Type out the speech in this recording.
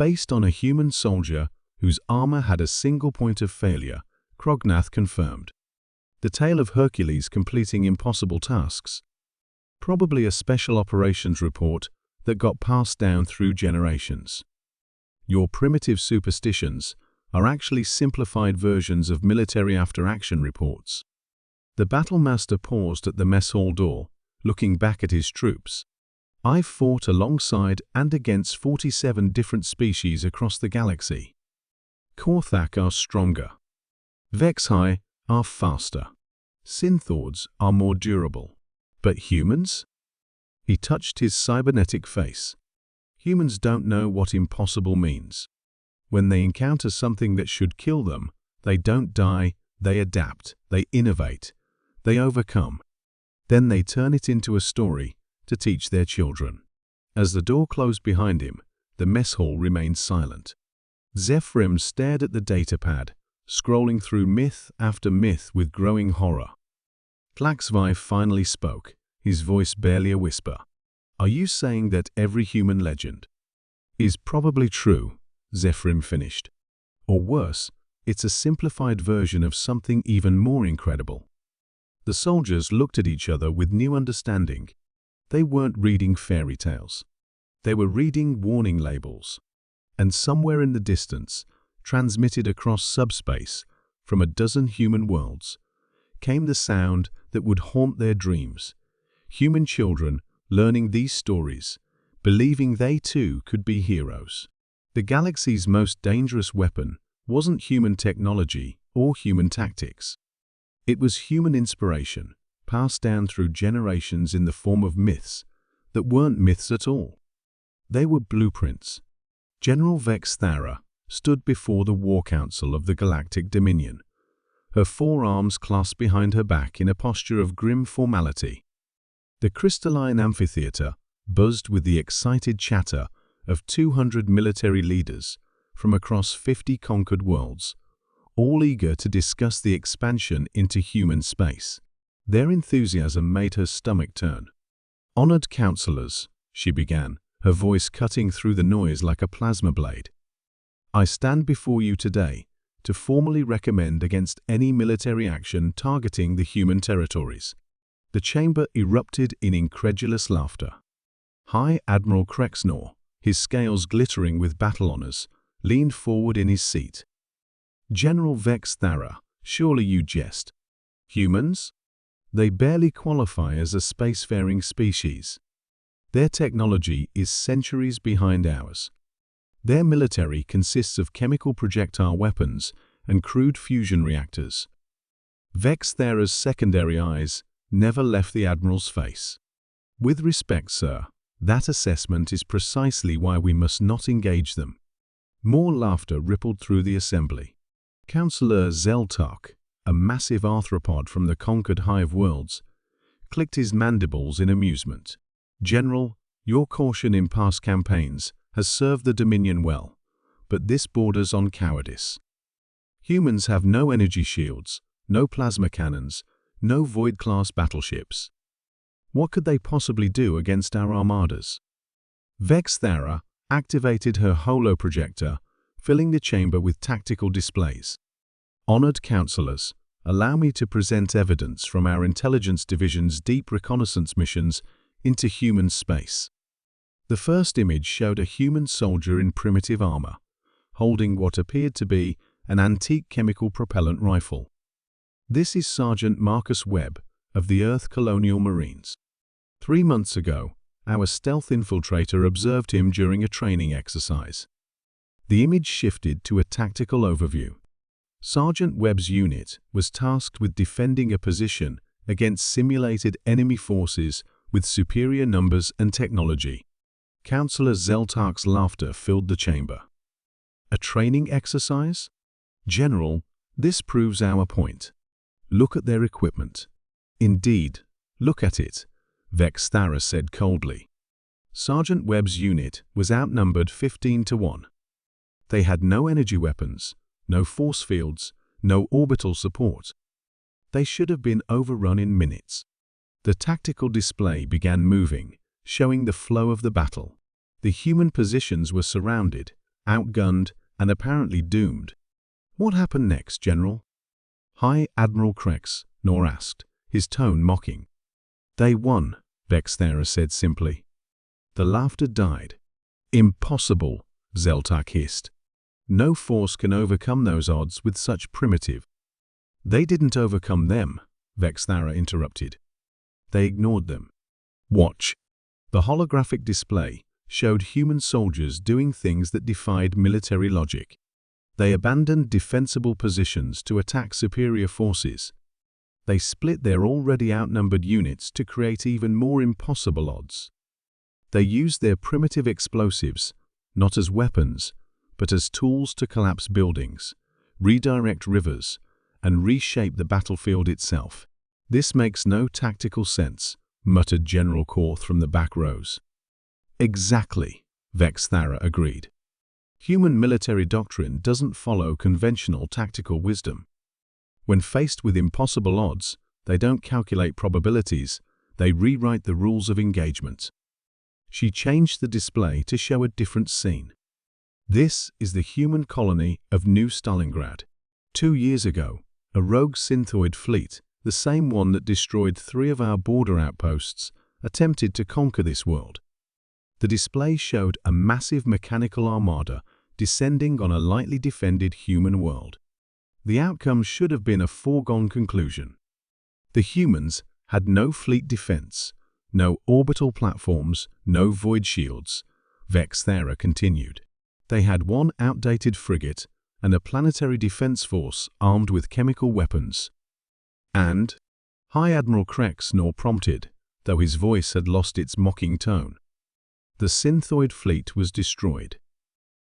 based on a human soldier whose armor had a single point of failure, Krognath confirmed. The tale of Hercules completing impossible tasks. Probably a special operations report that got passed down through generations. Your primitive superstitions are actually simplified versions of military after-action reports. The battlemaster paused at the mess hall door, looking back at his troops. I've fought alongside and against 47 different species across the galaxy. Korthak are stronger. Vexhi are faster. Synthords are more durable. But humans? He touched his cybernetic face. Humans don't know what impossible means. When they encounter something that should kill them, they don't die, they adapt, they innovate, they overcome. Then they turn it into a story to teach their children. As the door closed behind him, the mess hall remained silent. Zephyrim stared at the datapad, scrolling through myth after myth with growing horror. Klaxvi finally spoke, his voice barely a whisper. Are you saying that every human legend is probably true? Zephyrim finished. Or worse, it's a simplified version of something even more incredible. The soldiers looked at each other with new understanding. They weren't reading fairy tales. They were reading warning labels. And somewhere in the distance, transmitted across subspace from a dozen human worlds, came the sound that would haunt their dreams. Human children learning these stories, believing they too could be heroes. The galaxy's most dangerous weapon wasn't human technology or human tactics. It was human inspiration, passed down through generations in the form of myths that weren't myths at all. They were blueprints. General Vex Thara stood before the War Council of the Galactic Dominion, her forearms clasped behind her back in a posture of grim formality. The crystalline amphitheater buzzed with the excited chatter of 200 military leaders from across 50 conquered worlds, all eager to discuss the expansion into human space. Their enthusiasm made her stomach turn. Honored counselors, she began, her voice cutting through the noise like a plasma blade. I stand before you today to formally recommend against any military action targeting the human territories. The chamber erupted in incredulous laughter. High Admiral Krexnor, his scales glittering with battle honors, leaned forward in his seat. General Vex Thara, surely you jest. Humans? They barely qualify as a spacefaring species. Their technology is centuries behind ours. Their military consists of chemical projectile weapons and crude fusion reactors. Vex Thara's secondary eyes never left the Admiral's face. With respect, sir, that assessment is precisely why we must not engage them. More laughter rippled through the assembly. Councillor Zeltok, a massive arthropod from the conquered Hive worlds, clicked his mandibles in amusement. General, your caution in past campaigns has served the Dominion well, but this borders on cowardice. Humans have no energy shields, no plasma cannons, no Void-class battleships. What could they possibly do against our armadas? Vex Thara activated her holoprojector, filling the chamber with tactical displays. Honored counselors, allow me to present evidence from our intelligence division's deep reconnaissance missions into human space. The first image showed a human soldier in primitive armor, holding what appeared to be an antique chemical propellant rifle. This is Sergeant Marcus Webb of the Earth Colonial Marines. 3 months ago, our stealth infiltrator observed him during a training exercise. The image shifted to a tactical overview. Sergeant Webb's unit was tasked with defending a position against simulated enemy forces with superior numbers and technology. Councillor Zeltark's laughter filled the chamber. A training exercise? General, this proves our point. Look at their equipment. Indeed, look at it, Vex Thara said coldly. Sergeant Webb's unit was outnumbered 15 to 1. They had no energy weapons, no force fields, no orbital support. They should have been overrun in minutes. The tactical display began moving, showing the flow of the battle. The human positions were surrounded, outgunned, and apparently doomed. What happened next, General? High Admiral Krex Nor asked, his tone mocking. They won, Vexthera said simply. The laughter died. Impossible, Zeltak hissed. No force can overcome those odds with such primitive. They didn't overcome them, Vexthera interrupted. They ignored them. Watch. The holographic display showed human soldiers doing things that defied military logic. They abandoned defensible positions to attack superior forces. They split their already outnumbered units to create even more impossible odds. They used their primitive explosives, not as weapons, but as tools to collapse buildings, redirect rivers, and reshape the battlefield itself. This makes no tactical sense, muttered General Korth from the back rows. Exactly, Vexthera agreed. Human military doctrine doesn't follow conventional tactical wisdom. When faced with impossible odds, they don't calculate probabilities, they rewrite the rules of engagement. She changed the display to show a different scene. This is the human colony of New Stalingrad. 2 years ago, a rogue synthoid fleet, the same one that destroyed 3 of our border outposts, attempted to conquer this world. The display showed a massive mechanical armada descending on a lightly defended human world. The outcome should have been a foregone conclusion. The humans had no fleet defense, no orbital platforms, no void shields, Vexthera continued. They had 1 outdated frigate and a planetary defense force armed with chemical weapons. And High Admiral Krex Nor prompted, though his voice had lost its mocking tone. The synthoid fleet was destroyed.